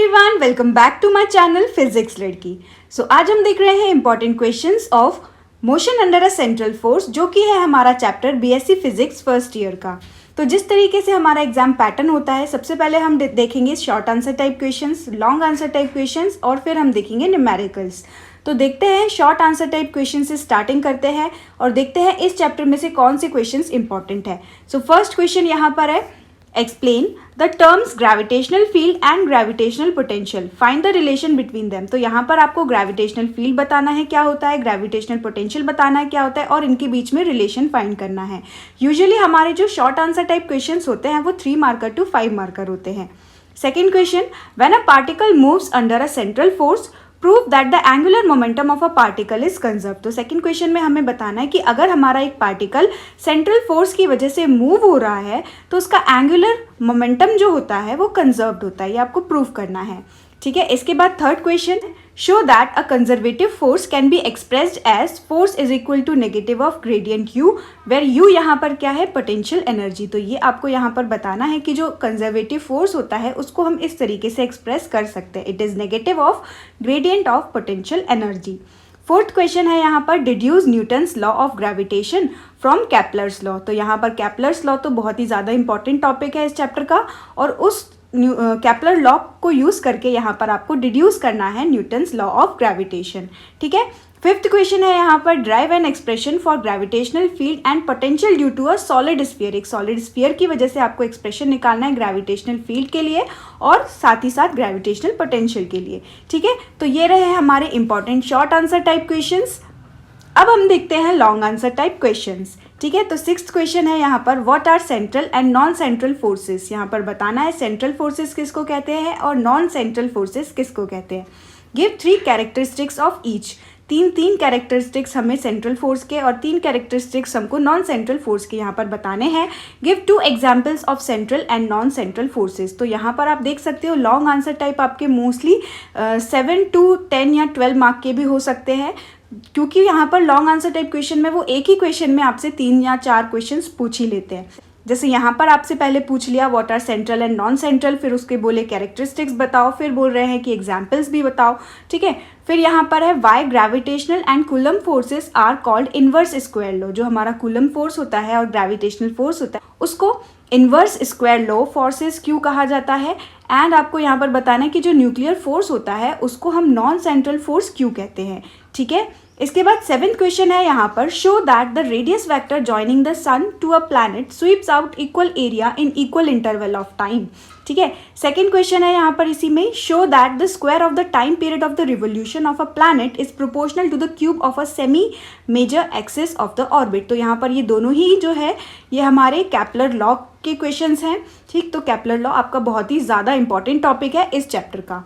Everyone, welcome back to my channel physics लड़की। आज हम देख रहे हैं important questions of motion under a central force, जो कि है हमारा chapter BSc physics first year का। तो जिस तरीके से हमारा एग्जाम पैटर्न होता है, सबसे पहले हम देखेंगे short answer type questions, long answer type questions और फिर हम देखेंगे न्यूमेरिकल्स। तो देखते हैं शॉर्ट आंसर टाइप क्वेश्चन से स्टार्टिंग करते हैं और देखते हैं इस चैप्टर में से कौन से क्वेश्चंस इंपॉर्टेंट है। फर्स्ट क्वेश्चन यहाँ पर है, explain the terms gravitational field and gravitational potential, find the relation between them. तो यहाँ पर आपको ग्रेविटेशनल फील्ड बताना है क्या होता है, ग्रेविटेशनल पोटेंशियल बताना है क्या होता है और इनके बीच में रिलेशन फाइंड करना है। यूजुअली हमारे जो शॉर्ट आंसर टाइप क्वेश्चंस होते हैं वो 3 मार्कर टू 5 मार्कर होते हैं। Second question, when a particle moves under a central force prove that the angular momentum of a particle is conserve. तो सेकंड क्वेश्चन में हमें बताना है कि अगर हमारा एक पार्टिकल सेंट्रल फोर्स की वजह से मूव हो रहा है तो उसका एंगुलर मोमेंटम जो होता है वो कंजर्व्ड होता है, ये आपको प्रूव करना है। ठीक है, इसके बाद third question, show that a conservative force can be expressed as force is equal to negative of gradient U, where you यहाँ पर क्या है, पोटेंशियल एनर्जी। तो ये आपको यहाँ पर बताना है कि जो कंजर्वेटिव फोर्स होता है उसको हम इस तरीके से एक्सप्रेस कर सकते हैं, it is negative of gradient of potential energy. Fourth question है यहाँ पर, deduce Newton's law of gravitation from Kepler's law. तो यहाँ पर केपलर्स लॉ तो बहुत ही ज़्यादा इंपॉर्टेंट टॉपिक है इस चैप्टर का और उस केपलर लॉ को यूज़ करके यहाँ पर आपको डिड्यूस करना है न्यूटन्स लॉ ऑफ ग्रेविटेशन। ठीक है, फिफ्थ क्वेश्चन है यहाँ पर, derive an expression for gravitational field and potential due to a solid sphere. एक सॉलिड स्फीयर की वजह से आपको एक्सप्रेशन निकालना है ग्रेविटेशनल फील्ड के लिए और साथ ही साथ ग्रेविटेशनल पोटेंशियल के लिए। ठीक है, तो ये रहे हमारे important short answer type questions. अब हम देखते हैं लॉन्ग आंसर टाइप क्वेश्चंस। ठीक है, तो सिक्स्थ क्वेश्चन है यहाँ पर, what are central and non central forces. यहाँ पर बताना है सेंट्रल फोर्सेस किसको कहते हैं और नॉन सेंट्रल फोर्सेस किसको कहते हैं। Give 3 characteristics of each. तीन कैरेक्टरिस्टिक्स हमें सेंट्रल फोर्स के और 3 कैरेक्टरिस्टिक्स हमको नॉन सेंट्रल फोर्स के यहाँ पर बताने हैं। Give 2 examples of central and non central forces. तो यहाँ पर आप देख सकते हो लॉन्ग आंसर टाइप आपके मोस्टली 7 to 10 या 12 मार्क के भी हो सकते हैं, क्योंकि यहाँ पर लॉन्ग आंसर टाइप क्वेश्चन में वो एक ही क्वेश्चन में आपसे 3 या 4 क्वेश्चंस पूछ ही लेते हैं। जैसे यहाँ पर आपसे पहले पूछ लिया what are central and non central, फिर उसके बोले कैरेक्टरिस्टिक्स बताओ, फिर बोल रहे हैं कि एग्जाम्पल्स भी बताओ। ठीक है, फिर यहाँ पर है why gravitational and Coulomb forces are called inverse square law. जो हमारा कूलम फोर्स होता है और ग्रेविटेशनल फोर्स होता है उसको इनवर्स स्क्वायर लॉ फोर्सेस क्यों कहा जाता है। एंड आपको यहाँ पर बताना है कि जो न्यूक्लियर फोर्स होता है उसको हम नॉन सेंट्रल फोर्स क्यों कहते हैं। ठीक है, इसके बाद 7th क्वेश्चन है यहाँ पर, show that the radius vector joining the sun to a planet sweeps out equal area in equal interval of time. ठीक है, सेकेंड क्वेश्चन है यहाँ पर इसी में, show that the square of the time period of the revolution of a planet is proportional to the cube of a semi major axis of the orbit. तो यहाँ पर ये दोनों ही जो है ये हमारे केपलर लॉ के क्वेश्चंस हैं। ठीक, तो केपलर लॉ आपका बहुत ही ज़्यादा इंपॉर्टेंट टॉपिक है इस चैप्टर का।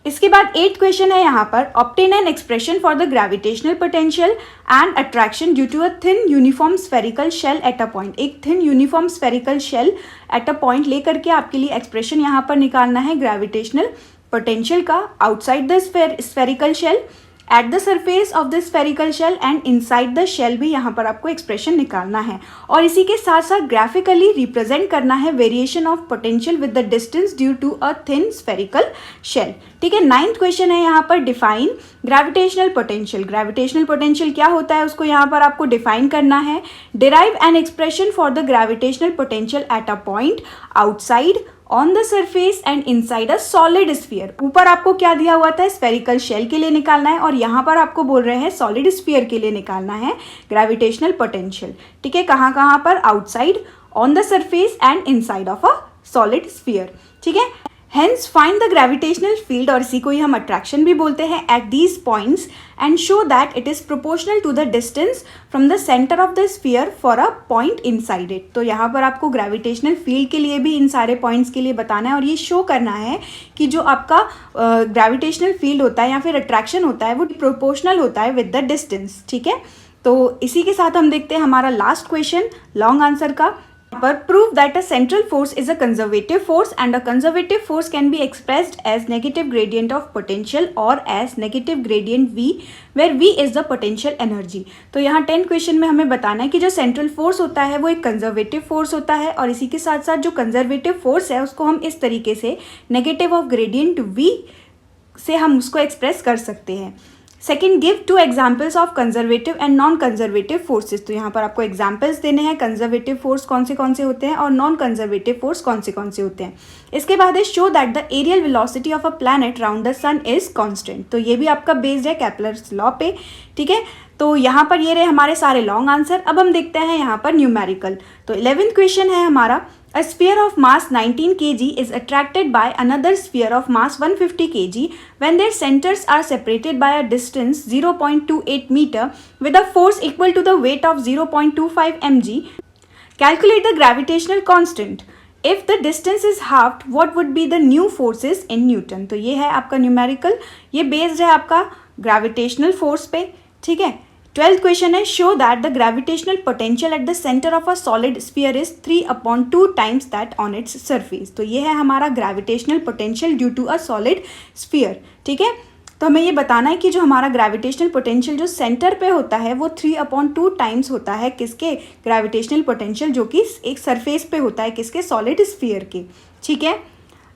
इसके बाद 8th क्वेश्चन है यहाँ पर, obtain an expression for the gravitational potential and attraction due to a thin uniform spherical shell at a point. एक thin uniform spherical shell at a point लेकर के आपके लिए एक्सप्रेशन यहाँ पर निकालना है ग्रेविटेशनल पोटेंशियल का outside the spherical shell, at the surface of the spherical shell and inside the shell भी यहाँ पर आपको एक्सप्रेशन निकालना है और इसी के साथ साथ ग्राफिकली रिप्रेजेंट करना है variation of potential with the distance due to a thin spherical shell. ठीक है, 9th क्वेश्चन है यहाँ पर, define gravitational potential. Gravitational potential क्या होता है उसको यहाँ पर आपको डिफाइन करना है। Derive N expression for the gravitational potential eight a point outside on the surface and inside a solid sphere. ऊपर आपको क्या दिया हुआ था, स्फेरिकल शेल के लिए निकालना है और यहाँ पर आपको बोल रहे हैं सॉलिड स्फीयर के लिए निकालना है ग्रेविटेशनल पोटेंशियल। ठीक है, कहाँ पर, outside, on the surface and inside of a solid sphere. ठीक है, hence find the gravitational field और इसी को ही हम अट्रैक्शन भी बोलते हैं at these points and show that it is proportional to the distance from the centre of the sphere for a point inside it. तो यहाँ पर आपको ग्रेविटेशनल फील्ड के लिए भी इन सारे पॉइंट्स के लिए बताना है और ये शो करना है कि जो आपका ग्रेविटेशनल फील्ड होता है या फिर अट्रैक्शन होता है वो प्रोपोर्शनल होता है विद द डिस्टेंस। ठीक है, तो इसी के साथ हम देखते हैं हमारा लास्ट क्वेश्चन लॉन्ग आंसर का। पर prove that a central force is a conservative force and a conservative force can be expressed as negative gradient of potential और as negative gradient V, where V is the potential energy. तो यहाँ 10 question में हमें बताना है कि जो central force होता है वो एक कंजर्वेटिव फोर्स होता है, और इसी के साथ साथ जो कंजर्वेटिव फोर्स है उसको हम इस तरीके से नेगेटिव ऑफ ग्रेडियंट वी से हम उसको एक्सप्रेस कर सकते हैं। Second, give 2 examples of conservative and non conservative forces. तो यहाँ पर आपको एग्जाम्पल्स देने हैं, कंजर्वेटिव फोर्स कौन से होते हैं और नॉन कंजर्वेटिव फोर्स कौन से होते हैं। इसके बाद है show that the areal velocity of a planet round the sun is constant. तो ये भी आपका बेस्ड है केपलर्स लॉ पे, ठीक है। तो यहाँ पर ये रहे हमारे सारे लॉन्ग आंसर। अब हम देखते हैं यहाँ पर न्यूमेरिकल। तो 11th क्वेश्चन है हमारा, a sphere of mass 19 kg is attracted by another sphere of mass 150 kg when their centers are separated by a distance 0.28 meter with a force equal to the weight of 0.25 mg. Calculate the gravitational constant. If the distance is halved, what would be the new forces in Newton? तो ये है आपका numerical, ये based है आपका gravitational force पे, ठीक है। 12th क्वेश्चन है, show that the gravitational potential at the centre of a solid sphere is 3/2 times that on its surface. तो ये है हमारा gravitational potential due to a solid sphere, ठीक है। तो हमें ये बताना है कि जो हमारा ग्रेविटेशनल पोटेंशियल जो सेंटर पे होता है वो 3/2 टाइम्स होता है किसके, ग्रेविटेशनल पोटेंशियल जो कि एक सरफेस पे होता है किसके, सॉलिड स्फीयर के, ठीक है।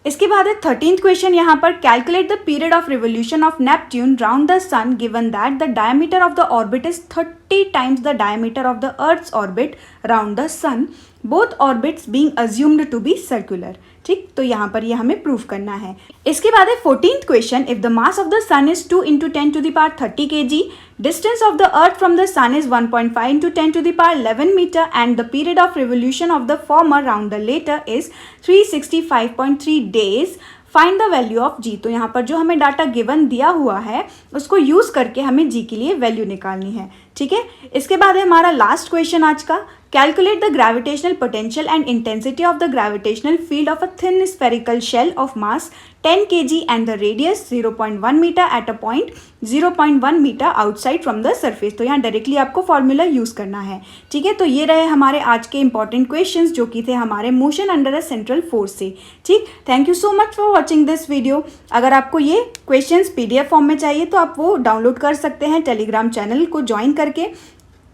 इसके बाद है 13th क्वेश्चन यहाँ पर, calculate the period of revolution of Neptune round the sun given that the diameter of the orbit is 30 times the diameter of the earth's orbit round the sun, both orbits being assumed to be circular, ठीक। तो यहाँ पर ये हमें prove करना है। इसके बाद है 14th question, if the mass of the sun is 2 × 10⁻30 kg, distance of the earth from the sun is 1.5 × 10⁻11 meter and the period of revolution of the former round the later is 365.3 days. Find the value of G. तो यहाँ पर जो हमें data given दिया हुआ है उसको use करके हमें जी के लिए वैल्यू निकालनी है, ठीक है। इसके बाद है हमारा लास्ट क्वेश्चन आज का, calculate the gravitational potential and intensity of the gravitational field of a thin spherical shell of mass 10 kg and the radius 0.1 metre at a point 0.1 metre outside from the surface. तो यहाँ directly आपको formula use करना है, ठीक है। तो ये रहे हमारे आज के इंपॉर्टेंट क्वेश्चंस जो कि थे हमारे motion under a central force से, ठीक। Thank you so much for watching this video. अगर आपको ये क्वेश्चंस PDF फॉर्म में चाहिए तो आप वो डाउनलोड कर सकते हैं टेलीग्राम चैनल को ज्वाइन करके।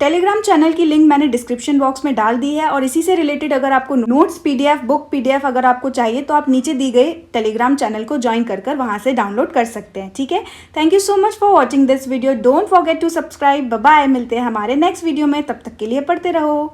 टेलीग्राम चैनल की लिंक मैंने डिस्क्रिप्शन बॉक्स में डाल दी है, और इसी से रिलेटेड अगर आपको नोट्स PDF, बुक PDF अगर आपको चाहिए तो आप नीचे दी गई टेलीग्राम चैनल को ज्वाइन कर वहाँ से डाउनलोड कर सकते हैं, ठीक है। Thank you so much for watching this video. Don't forget to subscribe. Bye bye, मिलते हैं हमारे नेक्स्ट वीडियो में, तब तक के लिए पढ़ते रहो।